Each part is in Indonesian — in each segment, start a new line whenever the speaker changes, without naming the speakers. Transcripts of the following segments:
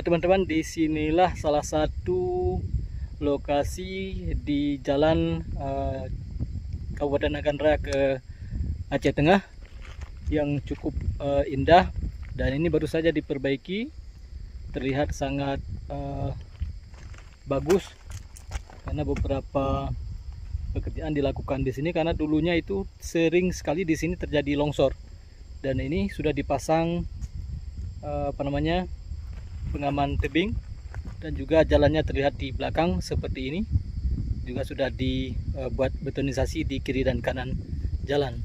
teman-teman, disinilah salah satu lokasi di jalan Kabupaten Nagan Raya ke Aceh Tengah yang cukup indah, dan ini baru saja diperbaiki, terlihat sangat bagus karena beberapa pekerjaan dilakukan di sini, karena dulunya itu sering sekali di sini terjadi longsor, dan ini sudah dipasang pengaman tebing, dan juga jalannya terlihat di belakang seperti ini, juga sudah dibuat betonisasi di kiri dan kanan jalan.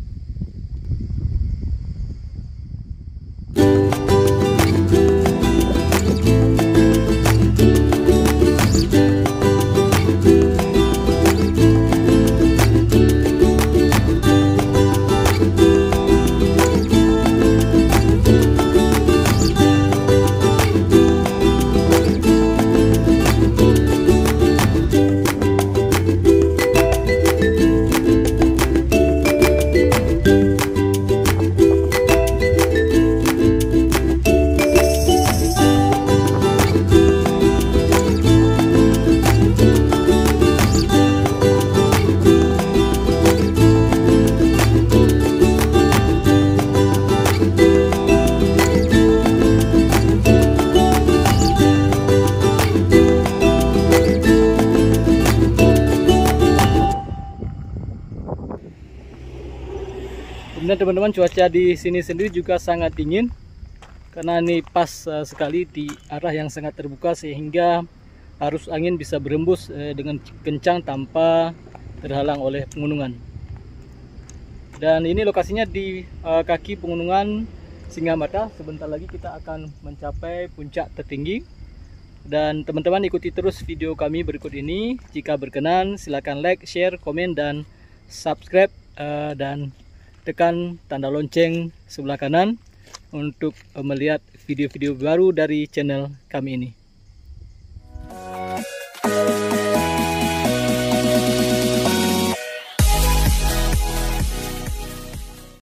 Kemudian teman-teman, cuaca di sini sendiri juga sangat dingin karena ini pas sekali di arah yang sangat terbuka, sehingga arus angin bisa berembus dengan kencang tanpa terhalang oleh pegunungan. Dan ini lokasinya di kaki pegunungan Singamata. Sebentar lagi kita akan mencapai puncak tertinggi. Dan teman-teman, ikuti terus video kami berikut ini. Jika berkenan, silakan like, share, komen, dan subscribe, dan tekan tanda lonceng sebelah kanan untuk melihat video-video baru dari channel kami ini.